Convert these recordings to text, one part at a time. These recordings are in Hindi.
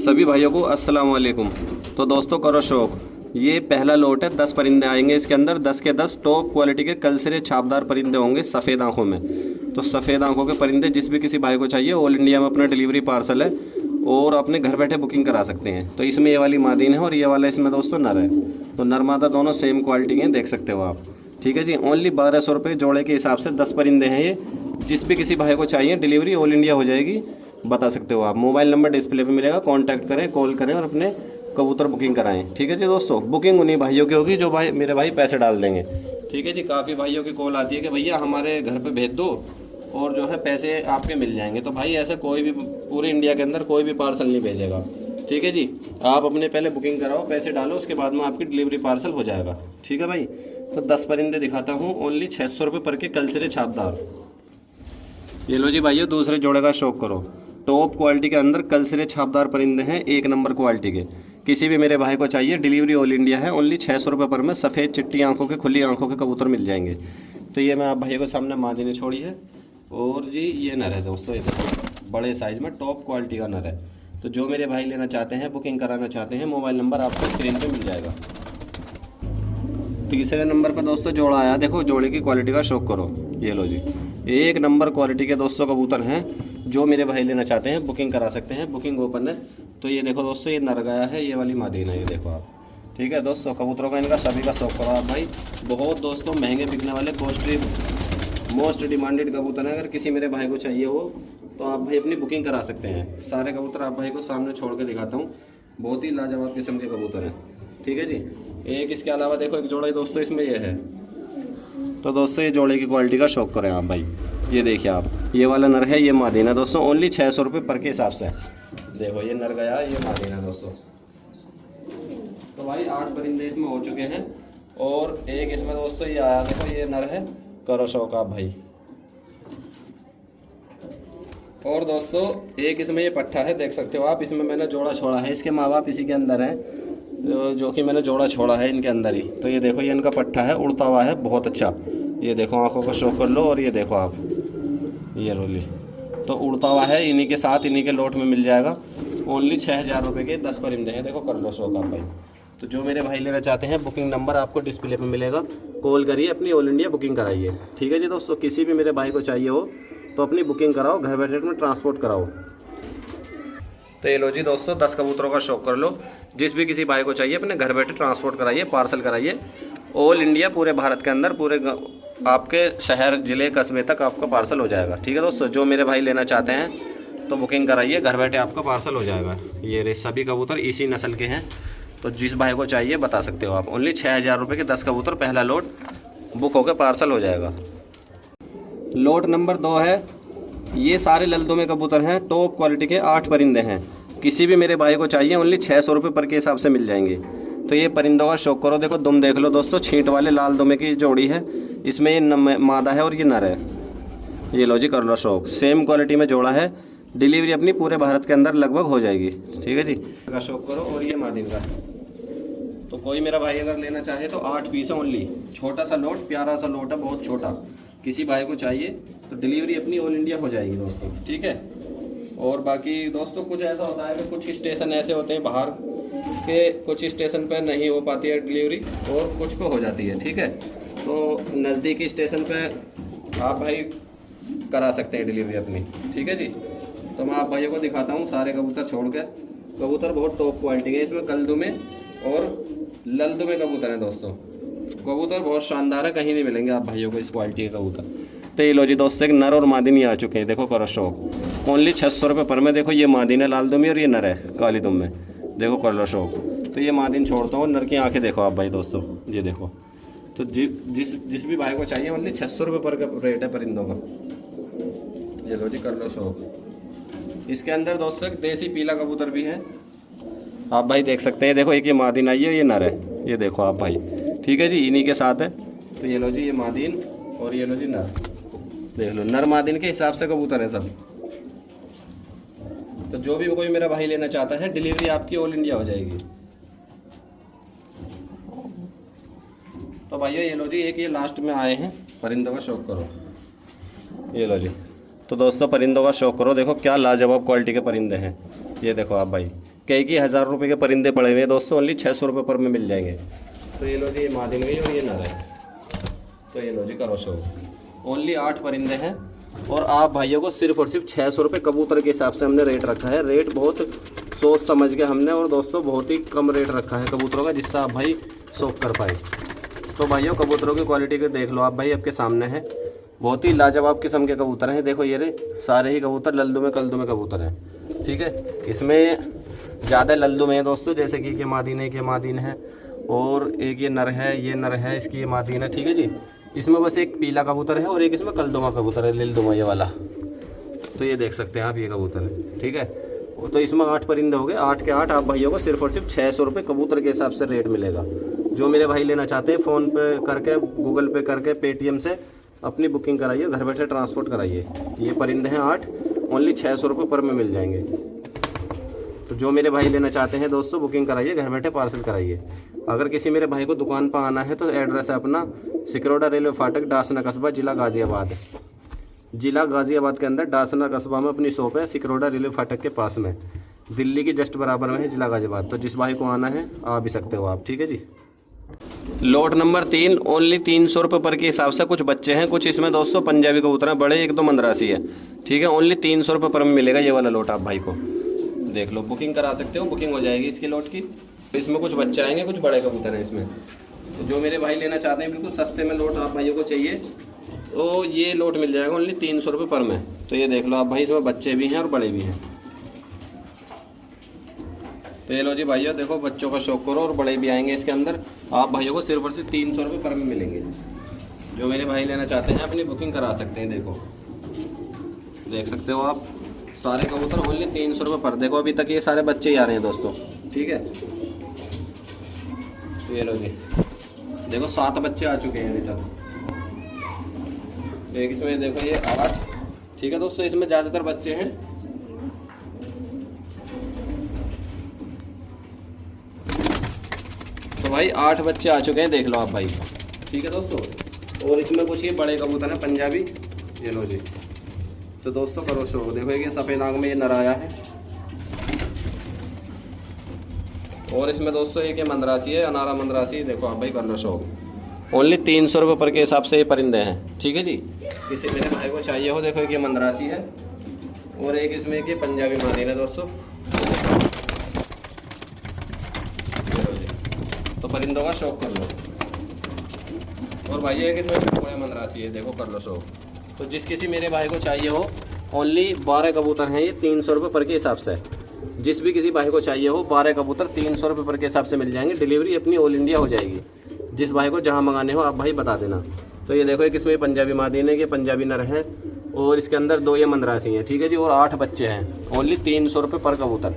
सभी भाइयों को अस्सलाम वालेकुम। तो दोस्तों करो शौक, ये पहला लोट है। 10 परिंदे आएंगे इसके अंदर। 10 के 10 टॉप क्वालिटी के कलसरे छापदार परिंदे होंगे सफ़ेद आंखों में। तो सफ़ेद आंखों के परिंदे जिस भी किसी भाई को चाहिए, ऑल इंडिया में अपना डिलीवरी पार्सल है और अपने घर बैठे बुकिंग करा सकते हैं। तो इसमें ये वाली मादीन है और ये वाला इसमें दोस्तों नर है। तो नर मादा दोनों सेम क्वालिटी के देख सकते हो आप। ठीक है जी, ओनली 1200 रुपये जोड़े के हिसाब से 10 परिंदे हैं ये। जिस भी किसी भाई को चाहिए डिलीवरी ऑल इंडिया हो जाएगी, बता सकते हो आप। मोबाइल नंबर डिस्प्ले पे मिलेगा, कांटेक्ट करें, कॉल करें और अपने कबूतर बुकिंग कराएं। ठीक है जी दोस्तों, बुकिंग उन्हीं भाइयों की होगी जो भाई मेरे भाई पैसे डाल देंगे। ठीक है जी, काफ़ी भाइयों की कॉल आती है कि भैया हमारे घर पे भेज दो और जो है पैसे आपके मिल जाएंगे। तो भाई ऐसा कोई भी पूरे इंडिया के अंदर कोई भी पार्सल नहीं भेजेगा। ठीक है जी, आप अपने पहले बुकिंग कराओ, पैसे डालो, उसके बाद में आपकी डिलीवरी पार्सल हो जाएगा। ठीक है भाई, तो 10 परिंदे दिखाता हूँ, ओनली 600 रुपये पर के कलसरे छापदार। ये लो जी भाइयों, दूसरे जोड़े का शौक करो। टॉप क्वालिटी के अंदर कलसरे छापदार परिंदे हैं, एक नंबर क्वालिटी के। किसी भी मेरे भाई को चाहिए डिलीवरी ऑल इंडिया है। ओनली 600 रुपये पर में सफ़ेद चिट्टी आंखों के, खुली आंखों के कबूतर मिल जाएंगे। तो ये मैं आप भाइयों के सामने मादी ने छोड़ी है और जी ये नर है दोस्तों, ये देखो बड़े साइज़ में टॉप क्वालिटी का नर है। तो जो मेरे भाई लेना चाहते हैं, बुकिंग कराना चाहते हैं, मोबाइल नंबर आपको स्क्रीन पर मिल जाएगा। तीसरे नंबर पर दोस्तों जोड़ा आया, देखो जोड़े की क्वालिटी का शौक करो। ये लो जी, एक नंबर क्वालिटी के दोस्तों कबूतर हैं। जो मेरे भाई लेना चाहते हैं बुकिंग करा सकते हैं, बुकिंग ओपन है। तो ये देखो दोस्तों, ये नर गया है, ये वाली मादीन है, ये देखो आप। ठीक है दोस्तों, कबूतरों का इनका सभी का शौक करो आप भाई। बहुत दोस्तों महंगे बिकने वाले कॉस्टली मोस्ट डिमांडेड कबूतर हैं। अगर किसी मेरे भाई को चाहिए हो तो आप भाई अपनी बुकिंग करा सकते हैं। सारे कबूतर आप भाई को सामने छोड़ के दिखाता हूँ, बहुत ही लाजवाब किस्म के कबूतर हैं। ठीक है जी, एक इसके अलावा देखो एक जोड़ा दोस्तों इसमें ये है। तो दोस्तों ये जोड़े की क्वालिटी का शौक करें आप भाई। ये देखिए आप, ये वाला नर है, ये मादीन है दोस्तों। ओनली 600 रुपये पर के हिसाब से। देखो ये नर गया, ये मादीन है दोस्तों। तो भाई 8 परिंदे इसमें हो चुके हैं और एक इसमें दोस्तों ये आया, देखो ये नर है। करो शौक आप भाई। और दोस्तों एक इसमें ये पट्ठा है, देख सकते हो आप। इसमें मैंने जोड़ा छोड़ा है, इसके माँ बाप इसी के अंदर हैं, जो कि मैंने जोड़ा छोड़ा है इनके अंदर ही। तो ये देखो ये इनका पट्ठा है, उड़ता हुआ है, बहुत अच्छा। ये देखो आंखों का शौक कर लो और ये देखो आप, ये रोली तो उड़ता हुआ है, इन्हीं के साथ इन्हीं के लोट में मिल जाएगा। ओनली 6000 रुपये के 10 परिंदे हैं। देखो कर लो शौक आप भाई। तो जो मेरे भाई लेना चाहते हैं, बुकिंग नंबर आपको डिस्प्ले पे मिलेगा, कॉल करिए, अपनी ऑल इंडिया बुकिंग कराइए। ठीक है जी दोस्तों, किसी भी मेरे भाई को चाहिए हो तो अपनी बुकिंग कराओ, घर बैठे में ट्रांसपोर्ट कराओ। तो ये लो जी दोस्तों, 10 कबूतरों का शौक कर लो। जिस भी किसी भाई को चाहिए अपने घर बैठे ट्रांसपोर्ट कराइए, पार्सल कराइए। ऑल इंडिया पूरे भारत के अंदर, पूरे आपके शहर ज़िले कस्बे तक आपका पार्सल हो जाएगा। ठीक है दोस्तों, जो मेरे भाई लेना चाहते हैं तो बुकिंग कराइए, घर बैठे आपका पार्सल हो जाएगा। ये सभी कबूतर इसी नस्ल के हैं। तो जिस भाई को चाहिए बता सकते हो आप। ओनली 6000 रुपये के 10 कबूतर, पहला लोड बुक होकर पार्सल हो जाएगा। लोट नंबर 2 है। ये सारे ललदों में कबूतर हैं, टॉप क्वालिटी के 8 परिंदे हैं। किसी भी मेरे भाई को चाहिए ओनली 600 रुपये पर के हिसाब से मिल जाएंगे। तो ये परिंदों का शौक करो। देखो दुम देख लो दोस्तों, छींट वाले लाल दुमे की जोड़ी है। इसमें ये मादा है और ये नर है। ये लो जी, कर लो शौक। सेम क्वालिटी में जोड़ा है, डिलीवरी अपनी पूरे भारत के अंदर लगभग हो जाएगी। ठीक है जी, का शौक करो। और ये मादिन का। तो कोई मेरा भाई अगर लेना चाहे तो 8 पीस है ओनली। छोटा सा लोट, प्यारा सा लोट है, बहुत छोटा। किसी भाई को चाहिए तो डिलीवरी अपनी ऑल इंडिया हो जाएगी दोस्तों। ठीक है, और बाकी दोस्तों कुछ ऐसा होता है कि कुछ स्टेशन ऐसे होते हैं बाहर के, कुछ स्टेशन पे नहीं हो पाती है डिलीवरी और कुछ पे हो जाती है। ठीक है, तो नज़दीकी स्टेशन पे आप भाई करा सकते हैं डिलीवरी अपनी। ठीक है जी, तो मैं आप भाइयों को दिखाता हूँ सारे कबूतर छोड़ कर। कबूतर बहुत टॉप क्वालिटी के, इसमें कलदुमे और ललदुमे कबूतर हैं दोस्तों। कबूतर बहुत शानदार है, कहीं नहीं मिलेंगे आप भाइयों को इस क्वालिटी के कबूतर। तो ये लो जी दोस्तों, एक नर और मादिन ही आ चुके हैं। देखो करो शौक। ओनली 600 रुपये पर में। देखो ये मादिन है लाल दुम में और ये नर है काली दुम में। देखो कर लो शौक। तो ये मादिन छोड़ता हूँ, नर की आंखें देखो आप भाई दोस्तों, ये देखो। तो जिस भी भाई को चाहिए ओनली 600 रुपये पर का रेट है परिंदों का। ये लो जी, कर लो शौक। इसके अंदर दोस्तों एक देसी पीला कबूतर भी है, आप भाई देख सकते हैं। देखो एक ये मादिन आई है, ये नर है, ये देखो आप भाई। ठीक है जी, इन्हीं के साथ है। तो ये लो जी, ये मादिन और ये लो जी नर। देख लो, नर मादिन के हिसाब से कबूतर है सब। तो जो भी कोई मेरा भाई लेना चाहता है, डिलीवरी आपकी ऑल इंडिया हो जाएगी। तो भाइयों ये लो जी, एक ये लास्ट में आए हैं, परिंदों का शौक करो। ये लो जी, तो दोस्तों परिंदों का शौक करो। देखो क्या लाजवाब क्वालिटी के परिंदे हैं। ये देखो आप भाई, कई की 1000 रुपये के परिंदे पड़े हुए हैं दोस्तों, ओनली 600 रुपये पर में मिल जाएंगे। तो ये लो जी, ये मादिन गई और ये नर है। तो ये लो जी, करो शो। ओनली 8 परिंदे हैं और आप भाइयों को सिर्फ और सिर्फ 600 रुपये कबूतर के हिसाब से हमने रेट रखा है। रेट बहुत सोच समझ के हमने, और दोस्तों बहुत ही कम रेट रखा है कबूतरों का, जिससे आप भाई शौक कर पाए। तो भाइयों कबूतरों की क्वालिटी को देख लो आप भाई, आपके सामने है। बहुत ही लाजवाब किस्म के कबूतर हैं। देखो ये रे, सारे ही कबूतर लल्दू में कल्दू में कबूतर हैं। ठीक है, इसमें ज़्यादा लल्दू में है दोस्तों, जैसे कि ये मादीन है, ये मादीन है, और एक ये नर है, ये नर है, इसकी ये मादीन है। ठीक है जी, इसमें बस एक पीला कबूतर है और एक इसमें कलदुमा कबूतर है, लिलदुमा ये वाला। तो ये देख सकते हैं आप, ये कबूतर है। ठीक है, तो इसमें 8 परिंदे हो गए, 8 के 8 आप भाइयों को सिर्फ और सिर्फ 600 रुपये कबूतर के हिसाब से रेट मिलेगा। जो मेरे भाई लेना चाहते हैं, फ़ोन पे करके, गूगल पे करके, पेटीएम से अपनी बुकिंग कराइए, घर बैठे ट्रांसपोर्ट कराइए। ये परिंदे हैं 8, ओनली 600 रुपये पर में मिल जाएंगे। तो जो मेरे भाई लेना चाहते हैं दोस्तों, बुकिंग कराइए, घर बैठे पार्सल कराइए। अगर किसी मेरे भाई को दुकान पर आना है तो एड्रेस है अपना सिकरोडा रेलवे फाटक, डासना कस्बा, जिला गाज़ियाबाद। जिला गाज़ियाबाद के अंदर डासना कस्बा में अपनी शॉप है, सिकरोडा रेलवे फाटक के पास में, दिल्ली की जस्ट बराबर में है जिला गाज़ियाबाद। तो जिस भाई को आना है आ भी सकते हो आप। ठीक है जी। लोट नंबर 3, ओनली 300 रुपये पर के हिसाब से कुछ बच्चे हैं, कुछ इसमें दोस्तों पंजाबी कबूतर हैं, बड़े 1-2 मंदरासी है। ठीक है, ओनली 300 रुपये पर में मिलेगा ये वाला लोट। आप भाई को देख लो, बुकिंग करा सकते हो, बुकिंग हो जाएगी इसकी लोट की। तो इसमें कुछ बच्चे आएंगे, कुछ बड़े कबूतर हैं इसमें। तो जो मेरे भाई लेना चाहते हैं बिल्कुल सस्ते में लोट आप भाइयों को चाहिए, तो ये लोट मिल जाएगा ओनली 300 रुपये पर में। तो ये देख लो आप भाई, इसमें बच्चे भी हैं और बड़े भी हैं। तो ये लो जी भाइयों, देखो बच्चों का शौक करो और बड़े भी आएंगे इसके अंदर। आप भाइयों को सिर्फ और सिर्फ 300 रुपये पर में मिलेंगे। जो मेरे भाई लेना चाहते हैं अपनी बुकिंग करा सकते हैं। देखो देख सकते हो आप, सारे कबूतर ओनली 300 रुपये पर। देखो अभी तक ये सारे बच्चे ही आ रहे हैं दोस्तों। ठीक है, तो ये लो जी, देखो 7 बच्चे आ चुके हैं अभी तक। एक इसमें देखो ये 8। ठीक है दोस्तों, इसमें ज़्यादातर बच्चे हैं। तो भाई 8 बच्चे आ चुके हैं, देख लो आप भाई। ठीक है दोस्तों, और इसमें कुछ ये बड़े कबूतर हैं पंजाबी। ये लो जी, तो दोस्तों करो शो। देखो ये सफ़ेद आंख में ये नर आया है, और इसमें दोस्तों एक ये मंदरासी है, अनारा मंदरासी। देखो आप भाई कर लो शो। ओनली 300 रुपये पर के हिसाब से ये परिंदे हैं। ठीक है जी, किसी मेरे भाई को चाहिए हो, देखो एक ये मंदरासी है और एक इसमें एक ये पंजाबी मादीन है दोस्तों। तो परिंदों का शौक कर लो। और भाई एक इसमें कोई मंदरासी है, देखो कर लो शौक। तो जिस किसी मेरे भाई को चाहिए हो, ओनली 12 कबूतर हैं ये 300 रुपये पर के हिसाब से। जिस भी किसी भाई को चाहिए हो, 12 कबूतर 300 रुपये पर के हिसाब से मिल जाएंगे। डिलीवरी अपनी ऑल इंडिया हो जाएगी। जिस भाई को जहाँ मंगाने हो आप भाई बता देना। तो ये देखो एक इसमें पंजाबी मादीन है, ये पंजाबी नर है, और इसके अंदर 2 ये मंदरासी हैं। ठीक है जी, और 8 बच्चे हैं, ओनली 300 रुपये पर कबूतर।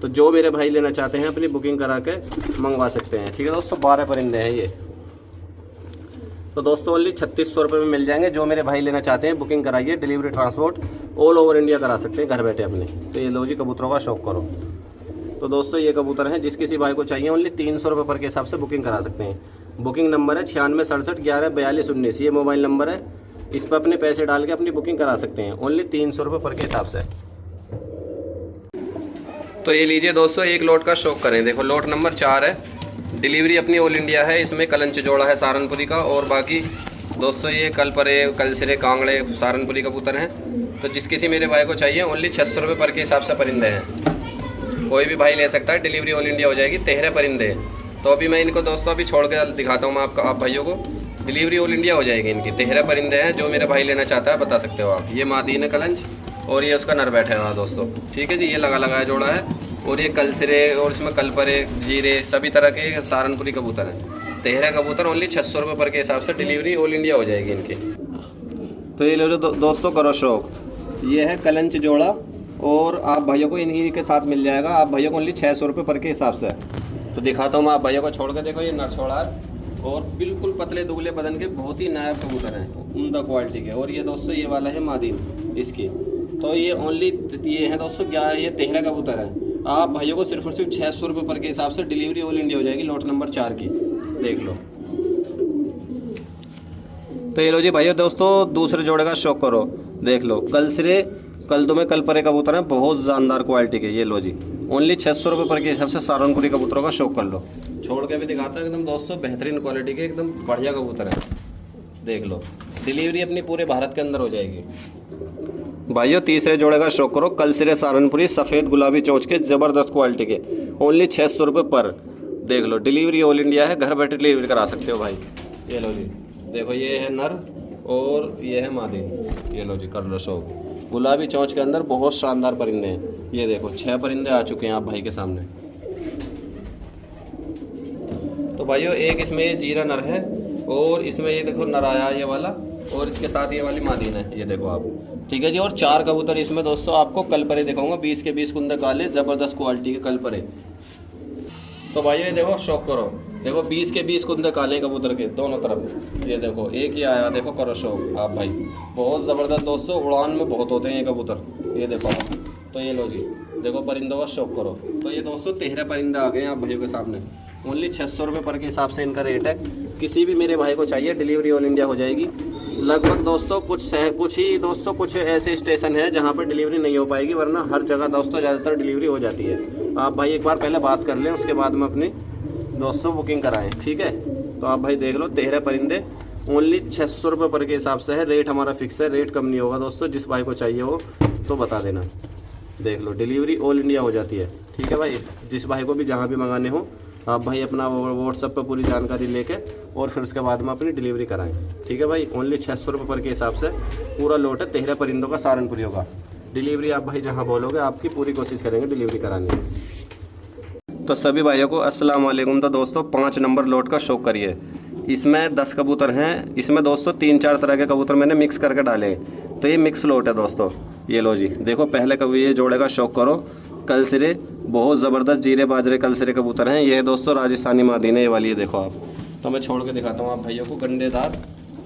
तो जो मेरे भाई लेना चाहते हैं अपनी बुकिंग करा के मंगवा सकते हैं। ठीक है दोस्तों, 12 परिंदे हैं ये। तो दोस्तों ओनली 3600 रुपये में मिल जाएंगे। जो मेरे भाई लेना चाहते हैं बुकिंग कराइए, delivery transport all over India करा सकते हैं घर बैठे अपने। तो ये लो जी, कबूतरों का शौक करो। तो दोस्तों ये कबूतर हैं, जिस किसी भाई को चाहिए ओनली 300 रुपये पर के हिसाब से बुकिंग करा सकते हैं। बुकिंग नंबर है 9667114219, ये मोबाइल नंबर है। इस पर अपने पैसे डाल के अपनी बुकिंग करा सकते हैं ओनली 300 रुपये पर के हिसाब से। तो ये लीजिए दोस्तों, एक लोट का शौक करें। देखो लोट नंबर 4 है, डिलीवरी अपनी ऑल इंडिया है। इसमें कलंच जोड़ा है सहारनपुरी का, और बाकी दोस्तों ये कलपरे, कलसिरे, कांगड़े, सहारनपुरी कबूतर हैं। तो जिस किसी मेरे भाई को चाहिए ओनली 600 रुपये पर के हिसाब से परिंदे हैं। कोई भी भाई ले सकता है, डिलीवरी ऑल इंडिया हो जाएगी। 13 परिंदे हैं। तो अभी मैं इनको दोस्तों अभी छोड़ के दिखाता हूँ मैं आप भाइयों को। डिलीवरी ऑल इंडिया हो जाएगी इनकी। 13 परिंदे हैं। जो मेरा भाई लेना चाहता है बता सकते हो आप। ये मादीन है कलंच, और ये उसका नर बैठा है दोस्तों। ठीक है जी, ये लगा लगाया जोड़ा है, और ये कलसिरे और इसमें कलपरे, जीरे, सभी तरह के सहारनपुरी कबूतर हैं। 13 कबूतर ओनली 600 रुपये पर के हिसाब से डिलीवरी ऑल इंडिया हो जाएगी इनकी। तो ये लो जो दोस्तों करो शौक, ये है कलंच जोड़ा, और आप भाइयों को इन्हीं के साथ मिल जाएगा। आप भाइयों को ओनली 600 रुपये पर के हिसाब से। तो दिखाता हूँ मैं आप भाइयों को छोड़ कर। देखो ये नर छोड़ा है, और बिल्कुल पतले दुबले बदन के बहुत ही नायाब कबूतर हैं, उम्दा क्वालिटी के। और ये दोस्तों ये वाला है मादीन इसकी। तो ये ओनली ये है दोस्तों, क्या ये 13 कबूतर है। आप भाइयों को सिर्फ और सिर्फ 600 रुपये पर के हिसाब से डिलीवरी ऑल इंडिया हो जाएगी। लोट नंबर 4 की देख लो। तो ये लो जी भाइयों दोस्तों, दूसरे जोड़े का शौक करो। देख लो कलसिरे, कलदुमे, कलपरे कबूतर हैं, बहुत जानदार क्वालिटी के। ये लो जी, ओनली 600 रुपये पर के हिसाब से सहारनपुरी कबूतरों का शौक कर लो। छोड़ के भी दिखाता हूँ एकदम दोस्तों बेहतरीन क्वालिटी के एकदम बढ़िया कबूतर है, देख लो। डिलीवरी अपनी पूरे भारत के अंदर हो जाएगी। भाइयों तीसरे जोड़े का शौक करो, कल सिरे सहारनपुरी सफ़ेद गुलाबी चोंच के ज़बरदस्त क्वालिटी के, ओनली 600 रुपये पर, देख लो। डिलीवरी ऑल इंडिया है, घर बैठे डिलीवरी करा सकते हो भाई। ये लो जी, देखो ये है नर और ये है मादी। ये लो जी, कर लो शौक। गुलाबी चोंच के अंदर बहुत शानदार परिंदे हैं। ये देखो 6 परिंदे आ चुके हैं आप भाई के सामने। तो भाइयों एक इसमें ये जीरा नर है और इसमें ये देखो नर आया ये वाला, और इसके साथ ये वाली मादीन है, ये देखो आप। ठीक है जी। और 4 कबूतर इसमें दोस्तों आपको कल परे दिखाऊंगा, 20 के 20 कुंदे काले ज़बरदस्त क्वालिटी के कल परे। तो भाइयों ये देखो शौक करो, देखो 20 के 20 कुंदे काले कबूतर के दोनों तरफ। ये देखो एक ही आया, देखो करो शौक आप भाई, बहुत ज़बरदस्त दोस्तों, उड़ान में बहुत होते हैं ये कबूतर। ये देखो आप, तो ये लो जी, देखो परिंदों का शौक करो। तो ये दोस्तों 13 परिंदे आ गए हैं आप भाइयों के सामने, ओनली 600 रुपये पर के हिसाब से इनका रेट है। किसी भी मेरे भाई को चाहिए डिलीवरी ऑल इंडिया हो जाएगी। लगभग दोस्तों कुछ ही दोस्तों कुछ ऐसे स्टेशन हैं जहाँ पर डिलीवरी नहीं हो पाएगी, वरना हर जगह दोस्तों ज़्यादातर डिलीवरी हो जाती है। आप भाई एक बार पहले बात कर लें, उसके बाद में अपनी दोस्तों बुकिंग कराएं, ठीक है। तो आप भाई देख लो 13 परिंदे, ओनली 600 रुपये पर के हिसाब से है। रेट हमारा फिक्स है, रेट कम नहीं होगा दोस्तों। जिस भाई को चाहिए हो तो बता देना, देख लो डिलीवरी ऑल इंडिया हो जाती है, ठीक है भाई। जिस भाई को भी जहाँ भी मंगाने हो आप भाई अपना व्हाट्सएप पर पूरी जानकारी लेके और फिर उसके बाद में अपनी डिलीवरी कराएं, ठीक है भाई। ओनली 600 रुपये पर के हिसाब से पूरा लोट है, 13 परिंदों का सहारनपुरी होगा। डिलीवरी आप भाई जहाँ बोलोगे आपकी पूरी कोशिश करेंगे डिलीवरी कराने की। तो सभी भाइयों को अस्सलाम वालेकुम। तो दोस्तों 5 नंबर लोट का शौक करिए। इसमें 10 कबूतर हैं, इसमें दोस्तों 3-4 तरह के कबूतर मैंने मिक्स करके डाले हैं। तो ये मिक्स लोट है दोस्तों। ये लो जी, देखो पहले कभी ये जोड़े का शौक करो, कल सिरे बहुत ज़बरदस्त जीरे बाजरे कल सिरे कबूतर हैं। ये दोस्तों राजस्थानी मादीन है, ये वाली है देखो आप। तो मैं छोड़ के दिखाता हूँ आप भाइयों को, गंडेदार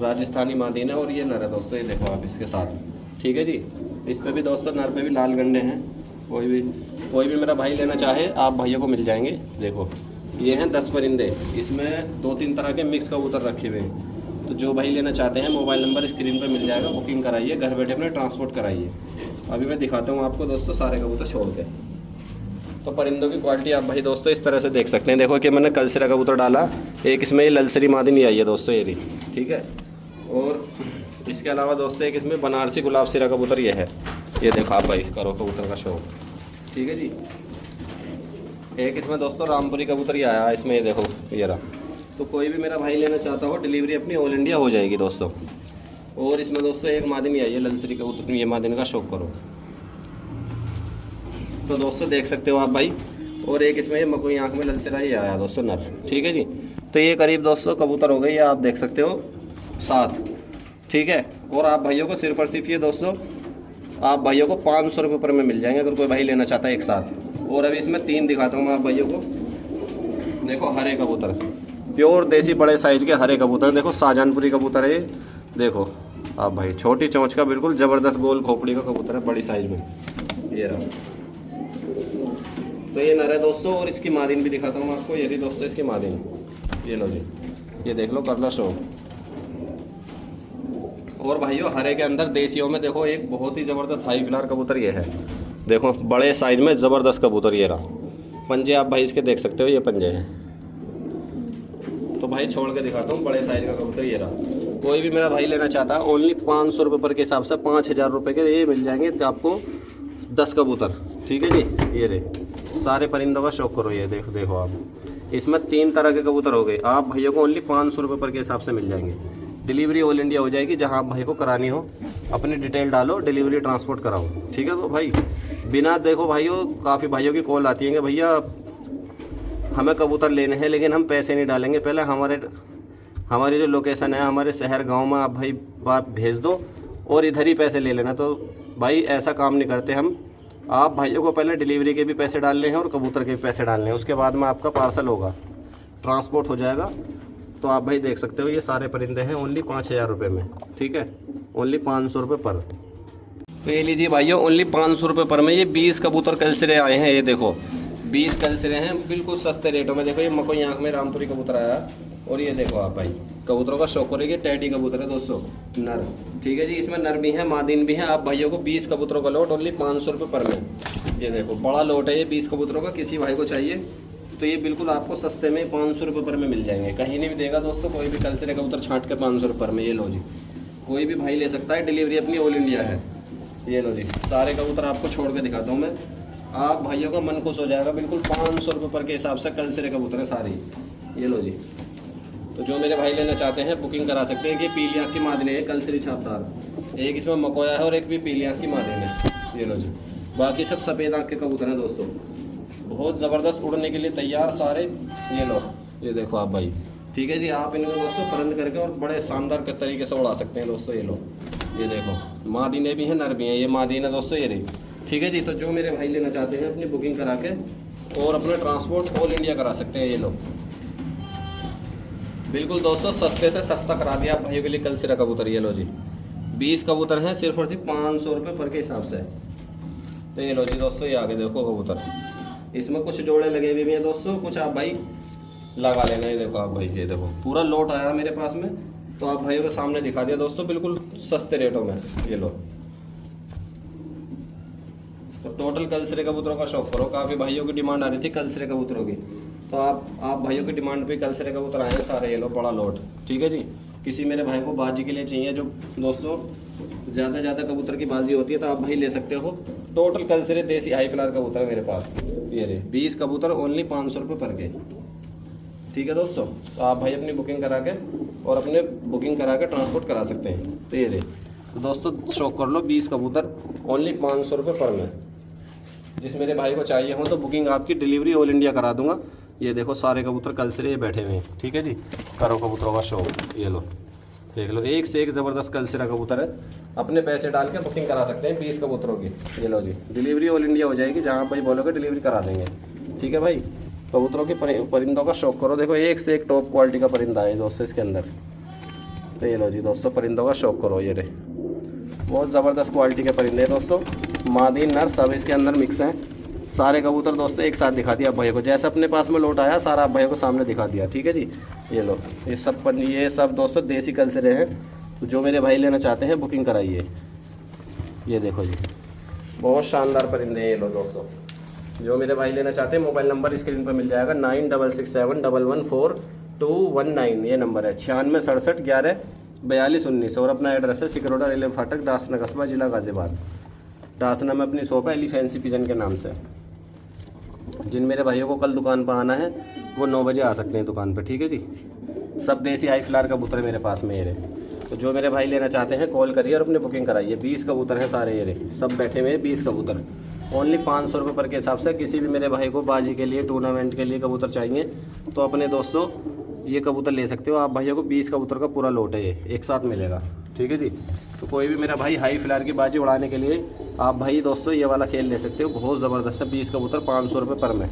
राजस्थानी मादीन है और ये नर है दोस्तों, ये देखो आप इसके साथ, ठीक है जी। इस पर भी दोस्तों नर पे भी लाल गंडे हैं। कोई भी मेरा भाई लेना चाहे आप भाइयों को मिल जाएंगे। देखो ये हैं 10 परिंदे, इसमें 2-3 तरह के मिक्स कबूतर रखे हुए हैं। तो जो भाई लेना चाहते हैं मोबाइल नंबर स्क्रीन पर मिल जाएगा, बुकिंग कराइए, घर बैठे अपने ट्रांसपोर्ट कराइए। अभी मैं दिखाता हूँ आपको दोस्तों सारे कबूतर छोड़ के। तो परिंदों की क्वालिटी आप भाई दोस्तों इस तरह से देख सकते हैं। देखो कि मैंने कल सिरा कबूतर डाला, एक इसमें ये ललसरी मादीन आई है दोस्तों, ये रही, ठीक है। और इसके अलावा दोस्तों एक इसमें बनारसी गुलाब सिरा कबूतर ये है, ये देखो आप भाई करो कबूतर का शौक, ठीक है जी। एक इसमें दोस्तों रामपुरी कबूतर ही आया इसमें, ये देखो ये रहा। तो कोई भी मेरा भाई लेना चाहता हो डिलीवरी अपनी ऑल इंडिया हो जाएगी दोस्तों। और इसमें दोस्तों एक मादीन ही आई है ललसरी कबूतर, ये मादीन का शौक करो। तो दोस्तों देख सकते हो आप भाई। और एक इसमें मकोई आँख में ललसरा ही आया दोस्तों नर, ठीक है जी। तो ये करीब दोस्तों कबूतर हो गई है, आप देख सकते हो 7, ठीक है। और आप भाइयों को सिर्फ और सिर्फ ये दोस्तों आप भाइयों को 500 रुपये पर में मिल जाएंगे अगर कोई भाई लेना चाहता है एक साथ। और अभी इसमें 3 दिखाता हूँ मैं आप भाइयों को। देखो हरे कबूतर, प्योर देसी बड़े साइज के हरे कबूतर, देखो शाहजहानपुरी कबूतर है ये, देखो आप भाई छोटी चोंच का बिल्कुल ज़बरदस्त गोल खोपड़ी का कबूतर है बड़ी साइज में, ये रहा। तो ये नर है दोस्तों। और इसकी मादीन भी दिखाता हूँ आपको, ये रही दोस्तों इसकी मादीन, ये लो जी, ये देख लो कर लो शो। और भाइयों हरे के अंदर देसियों में देखो एक बहुत ही ज़बरदस्त हाई फ्लावर कबूतर ये है, देखो बड़े साइज में ज़बरदस्त कबूतर ये रहा। पंजे आप भाई इसके देख सकते हो, ये पंजे हैं। तो भाई छोड़ के दिखाता हूँ बड़े साइज का कबूतर ये रहा। कोई भी मेरा भाई लेना चाहता है ओनली 500 रुपये पर के हिसाब से 5000 रुपये के ये मिल जाएंगे आपको 10 कबूतर, ठीक है जी। ये रहे सारे परिंदों का शौक करो, ये देखो आप। इसमें 3 तरह के कबूतर हो गए, आप भाइयों को ओनली 500 रुपये पर के हिसाब से मिल जाएंगे। डिलीवरी ऑल इंडिया हो जाएगी, जहां आप भाई को करानी हो अपनी डिटेल डालो, डिलीवरी ट्रांसपोर्ट कराओ, ठीक है। तो भाई बिना देखो भाइयों काफ़ी भाइयों की कॉल आती है कि भैया हमें कबूतर लेने हैं लेकिन हम पैसे नहीं डालेंगे, पहले हमारी जो लोकेशन है हमारे शहर गाँव में आप भाई बात भेज दो और इधर ही पैसे ले लेना। तो भाई ऐसा काम नहीं करते हम। आप भाइयों को पहले डिलीवरी के भी पैसे डालने हैं और कबूतर के भी पैसे डालने हैं, उसके बाद में आपका पार्सल होगा, ट्रांसपोर्ट हो जाएगा। तो आप भाई देख सकते हो ये सारे परिंदे हैं ओनली 5000 रुपये में, ठीक है, ओनली 500 रुपये पर। तो ये लीजिए भाइयों ओनली 500 रुपये पर में ये 20 कबूतर कलसिरे आए हैं, ये देखो 20 कलसिरे हैं बिल्कुल सस्ते रेटों में। देखो ये मकोई आँख में रामपुरी कबूतर आया, और ये देखो आप भाई कबूतरों का शौक करेंगे, टैडी कबूतर है दोस्तों नर, ठीक है जी। इसमें नर भी है मादीन भी है। आप भाइयों को 20 कबूतरों का लोट ओनली 500 रुपये पर में। ये देखो बड़ा लोट है ये 20 कबूतरों का, किसी भाई को चाहिए तो ये बिल्कुल आपको सस्ते में 500 रुपये पर में मिल जाएंगे, कहीं नहीं भी देगा दोस्तों कोई भी कलसरे कबूतर छांट के 500 रुपये पर में। ये लो जी, कोई भी भाई ले सकता है, डिलीवरी अपनी ऑल इंडिया है। ये लो जी, सारे कबूतर आपको छोड़ के दिखाता हूँ मैं, आप भाइयों का मन खुश हो जाएगा। बिल्कुल 500 रुपये पर के हिसाब से कलसरे कबूतर हैं सारे। ये लो जी, तो जो मेरे भाई लेना चाहते हैं बुकिंग करा सकते हैं। कि पीली आँख की मादने है कलसरी छापदार, एक इसमें मकोया है और एक भी पीली आँख की मादने है। ये लो जी, बाकी सब सफ़ेद आँख के कबूतर हैं दोस्तों, बहुत ज़बरदस्त उड़ने के लिए तैयार सारे। ये लो, ये देखो आप भाई, ठीक है जी। आप इनको दोस्तों परंद करके और बड़े शानदार के तरीके से उड़ा सकते हैं दोस्तों। ये लो, ये देखो मादीने भी हैं, नर भी हैं। ये मादीने दोस्तों ये रही, ठीक है जी। तो जो मेरे भाई लेना चाहते हैं अपनी बुकिंग करा के और अपना ट्रांसपोर्ट ऑल इंडिया करा सकते हैं। ये लो, बिल्कुल दोस्तों सस्ते से सस्ता करा दिया आप भाइयों के लिए कलसरा कबूतर। ये लो जी, 20 कबूतर हैं सिर्फ और सिर्फ 500 रुपये पर के हिसाब से। तो ये लो जी दोस्तों, ये आगे देखो कबूतर, इसमें कुछ जोड़े लगे हुए भी हैं दोस्तों, कुछ आप भाई लगा लेना। ये देखो आप भाई, ये देखो पूरा लोट आया मेरे पास में, तो आप भाइयों के सामने दिखा दिया दोस्तों बिल्कुल सस्ते रेटों में। ये लो, तो टोटल कलसरे कबूतरों का शौक करो। काफ़ी भाइयों की डिमांड आ रही थी कलसरे कबूतरों की, तो आप भाइयों की डिमांड पे कलसरे कबूतर आए हैं सारे। ये लो बड़ा लोट, ठीक है जी। किसी मेरे भाई को बाजी के लिए चाहिए, जो दोस्तों ज़्यादा कबूतर की बाजी होती है, तो आप भाई ले सकते हो। टोटल कलसरे देसी हाई फ्लावर कबूतर है मेरे पास। ये रे 20 कबूतर ओनली 500 रुपये पर के, ठीक है दोस्तों। तो आप भाई अपनी बुकिंग करा के और अपने बुकिंग करा के ट्रांसपोर्ट करा सकते हैं। तो ये रे, तो दोस्तों शौक कर लो, 20 कबूतर ओनली 500 रुपये पर में। जिस मेरे भाई को चाहिए हो तो बुकिंग आपकी डिलीवरी ऑल इंडिया करा दूंगा। ये देखो सारे कबूतर कलसरे बैठे हुए हैं, ठीक है जी। करो कबूतरों का शौक। ये लो, देख लो, एक से एक ज़बरदस्त कलसरा कबूतर है। अपने पैसे डाल के बुकिंग करा सकते हैं 20 कबूतरों की। ये लो जी, डिलीवरी ऑल इंडिया हो जाएगी, जहाँ भाई बोलोगे डिलीवरी करा देंगे, ठीक है भाई। कबूतरों की परिंदों का शौक करो। देखो एक से एक टॉप क्वालिटी का परिंदा है दोस्तों इसके अंदर। तो ये लो जी दोस्तों, परिंदों का शौक करो। ये रहे, बहुत ज़बरदस्त क्वालिटी के परिंदे हैं दोस्तों, मादी नर सब इसके अंदर मिक्स हैं। सारे कबूतर दोस्तों एक साथ दिखा दिया आप भाइयों को, जैसे अपने पास में लोट आया सारा आप भाइयों को सामने दिखा दिया, ठीक है जी। ये लो, ये सब दोस्तों देसी कलसरे हैं। जो मेरे भाई लेना चाहते हैं बुकिंग कराइए। ये देखो जी, बहुत शानदार परिंदे हैं। ये लो दोस्तों, जो मेरे भाई लेना चाहते हैं मोबाइल नंबर स्क्रीन पर मिल जाएगा, 9667114219। ये नंबर है 9667114219। और अपना एड्रेस है सिकरोडा रेलवे फाटक, दासना कस्बा, जिला गाज़ियाबाद। दासना में अपनी शॉप है एली फैंसी पिजन के नाम से। जिन मेरे भाइयों को कल दुकान पर आना है वो 9 बजे आ सकते हैं दुकान पर, ठीक है जी। सब देसी हाई फ्लावर कबूतर मेरे पास में ये रहे। तो जो मेरे भाई लेना चाहते हैं कॉल करिए और अपनी बुकिंग कराइए। 20 कबूतर हैं सारे, ये रहे सब बैठे हुए हैं 20 कबूतर, ओनली 500 रुपये पर के हिसाब से। किसी भी मेरे भाई को बाजी के लिए, टूर्नामेंट के लिए कबूतर चाहिए तो अपने दोस्तों ये कबूतर ले सकते हो। आप भाइयों को 20 कबूतर का पूरा लोट है, ये एक साथ मिलेगा, ठीक है जी। तो कोई भी मेरा भाई हाई फ्लावर की बाजी उड़ाने के लिए आप भाई दोस्तों ये वाला खेल ले सकते हो, बहुत ज़बरदस्त है। 20 कबूतर 500 रुपये पर में।